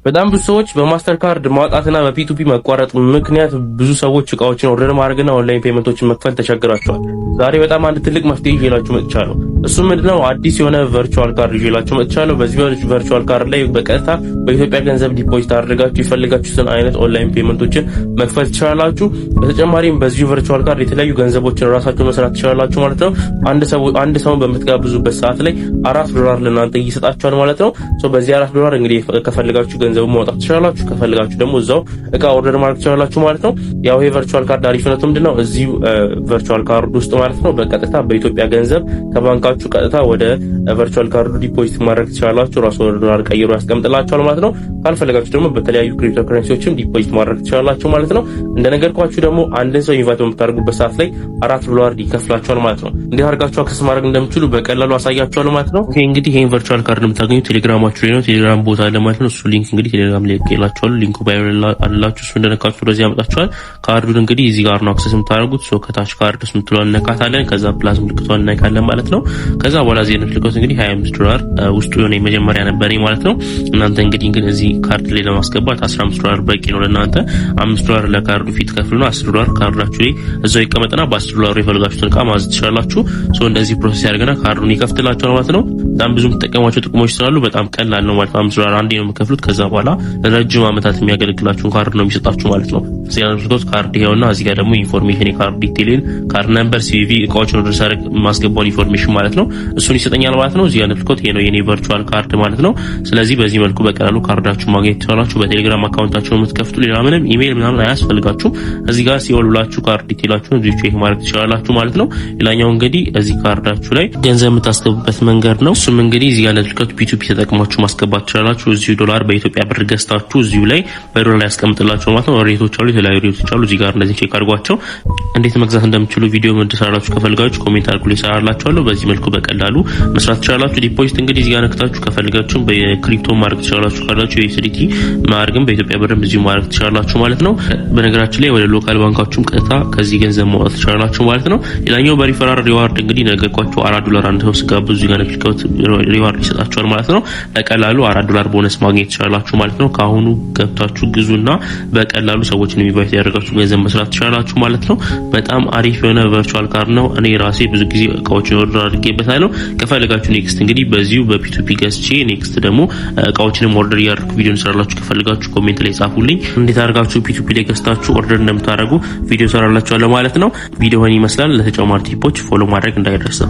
በጣም ብዙ ሰዎች በማስተር ካርድ ማውጣትና በፒቱፒ መቋረጥ ምክንያት ብዙ ሰዎች እቃዎችን ኦርደር ማድረግና ኦንላይን ፔመንቶችን መክፈል ተቸግራቸዋል። ዛሬ በጣም አንድ ትልቅ መፍትሄ ይዤላችሁ መጥቻለሁ። እሱ ምንድነው? አዲስ የሆነ ቨርቹዋል ካርድ ይዤላችሁ መጥቻለሁ። በዚህ ቨርቹዋል ካርድ ላይ በቀጥታ በኢትዮጵያ ገንዘብ ዲፖዚት አድርጋችሁ የፈልጋችሁትን አይነት ኦንላይን ፔመንቶችን መክፈል ትችላላችሁ። በተጨማሪም በዚህ ቨርቹዋል ካርድ የተለያዩ ገንዘቦችን ራሳችሁ መስራት ትችላላችሁ ማለት ነው። አንድ ሰው በምትጋብዙበት ሰዓት ላይ $4 ለእናንተ ይሰጣችኋል ማለት ነው። በዚህ $4 እንግዲህ ከፈልጋችሁ ገንዘብ ማውጣት ትችላላችሁ። ከፈልጋችሁ ደግሞ እዛው እቃ ኦርደር ማድረግ ትችላላችሁ ማለት ነው። ያው ይሄ ቨርቹዋል ካርድ አሪፍነቱ ምንድነው? እዚህ ቨርቹዋል ካርድ ውስጥ ማለት ነው በቀጥታ በኢትዮጵያ ገንዘብ ከባንካችሁ ቀጥታ ወደ ቨርቹዋል ካርዱ ዲፖዚት ማድረግ ትችላላችሁ። ራሱ ዶላር ቀይሮ ያስቀምጥላችኋል ማለት ነው። ካልፈለጋችሁ ደግሞ በተለያዩ ክሪፕቶ ከረንሲዎችም ዲፖዚት ማድረግ ትችላላችሁ ማለት ነው። እንደነገርኳችሁ ደግሞ አንድን ሰው ኢንቫይት በምታደርጉበት ሰዓት ላይ $4 ይከፍላችኋል ማለት ነው። እንዴት አድርጋችሁ አክሰስ ማድረግ እንደምትችሉ በቀላሉ አሳያችኋለሁ ማለት ነው። ይሄ እንግዲህ ይሄን ቨርቹዋል ካርድ የምታገኙት ቴሌግራማችሁ ላይ ነው። ቴሌግራም ቦታ አለ ማለት ነው። እሱ ሊንክ እንግዲህ ቴሌግራም ላይ ልኬላችኋለሁ። ሊንኩ ባዮ አላችሁ። እሱ እንደነካችሁ ወደዚህ ያመጣችኋል። ካርዱን እንግዲህ እዚህ ጋር ነው አክሰስ የምታደርጉት። ከታች ካርድ የምትለውን ነካታለን። ከዛ ፕላስ ምልክቷን እናይካለን ማለት ነው። ከዛ በኋላ እዚህ የምትልኩት እንግዲህ $25 ውስጡ የሆነ የመጀመሪያ ነበር ማለት ነው። እናንተ እንግዲህ እዚህ ካርድ ላይ ለማስገባት $15 በቂ ነው ለእናንተ። $5 ለካርዱ ፊት ከፍሉና $10 ካርዳችሁ ላይ እዛው ይቀመጥና በ$10 የፈልጋችሁትን እቃ ማዘዝ ትችላላችሁ። እንደዚህ ፕሮሰስ ያደርገና ካርዱን ይከፍትላችኋል ማለት ነው። በጣም ብዙ የምትጠቀሟቸው ጥቅሞች ስላሉ በጣም ቀላል ነው ማለት ነው። $5 አንዴ ነው የምትከፍሉት። ከዛ በኋላ ረጅም ዓመታት የሚያገለግላችሁን ካርድ ነው የሚሰጣችሁ ማለት ነው። እዚህ ጋር ነው ካርድ ይሄውና፣ እዚህ ጋር ደግሞ ኢንፎርሜሽን የካርድ ዲቴይል ካርድ ነምበር፣ ሲቪቪ እቃዎችን ወደ ሳርክ ማስገባው ኢንፎርሜሽን ማለት ነው። እሱን ይሰጠኛል ማለት ነው። እዚህ ጋር ነው ይሄ ነው የኔ ቨርቹዋል ካርድ ማለት ነው። ስለዚህ በዚህ መልኩ በቀላሉ ካርዳችሁ ማግኘት ትችላላችሁ። በቴሌግራም አካውንታችሁን የምትከፍቱ ሌላ ምንም ኢሜል ምናምን አያስፈልጋችሁም። እዚህ ጋር ሲወሉላችሁ ካርድ ዲቴይላችሁን እዚህ ቼክ ማድረግ ትችላላችሁ ማለት ነው። ሌላኛው እንግዲህ እዚህ ካርዳችሁ ላይ ገንዘብ የምታስገቡበት መንገድ ነው። እሱም እንግዲህ እዚህ ጋር ለልከቱ ፒቱፒ ተጠቅማችሁ ማስገባት ትችላላችሁ። እዚሁ ዶላር በኢትዮጵያ ብር ገዝታችሁ እዚሁ ላይ በዶላር ላይ ያስቀምጥላችሁ ማለት ነው። ሬቶች አሉ፣ የተለያዩ ሬቶች አሉ። እዚህ ጋር እንደዚህ ቼክ አድርጓቸው። እንዴት መግዛት እንደምትችሉ ቪዲዮ እንድሰራላችሁ ከፈልጋችሁ ኮሜንት አድርጉ፣ እሰራላችኋለሁ። በዚህ መልኩ በቀላሉ መስራት ትችላላችሁ። ዲፖዚት እንግዲህ እዚህ ጋር ነክታችሁ ከፈልጋችሁ በክሪፕቶ ማድረግ ትችላላችሁ። ካላችሁ USDT ማድረግም በኢትዮጵያ ብርም እዚሁ ማድረግ ትችላላችሁ ማለት ነው። በነገራችን ላይ ወደ ሎካል ባንካችሁም ቀጥታ ከዚህ ገንዘብ ማውጣት ትችላላችሁ ማለት ነው። ሌላኛው በሪፈራል ሪዋርድ እንግዲህ ነገርኳችሁ $4 አንድ ሰው ስጋብዙ እዚህ ጋር ነክታችሁ ሪዋርድ ይሰጣችኋል ማለት ነው። በቀላሉ $4 ቦነስ ማግኘት ትችላላችሁ ማለት ነው። ካሁኑ ገብታችሁ ግዙና በቀላሉ ሰዎችን ኢንቫይት ያደርጋችሁ ገንዘብ መስራት ትችላላችሁ ማለት ነው። በጣም አሪፍ የሆነ ቨርቹዋል ካርድ ነው። እኔ ራሴ ብዙ ጊዜ እቃዎችን ኦርደር አድርጌበታለሁ። ከፈልጋችሁ ኔክስት እንግዲህ በዚሁ በፒቱፒ ገዝቼ ኔክስት ደግሞ እቃዎችንም ኦርደር ያደርኩ ቪዲዮ እንሰራላችሁ። ከፈልጋችሁ ኮሜንት ላይ ጻፉልኝ። እንዴት አድርጋችሁ ፒቱፒ ላይ ገዝታችሁ ኦርደር እንደምታደርጉ ቪዲዮ ሰራላችኋለሁ ማለት ነው። ቪዲዮውን ይመስላል። ለተጨማሪ ቲፖች ፎሎ ማድረግ እንዳይረሳ።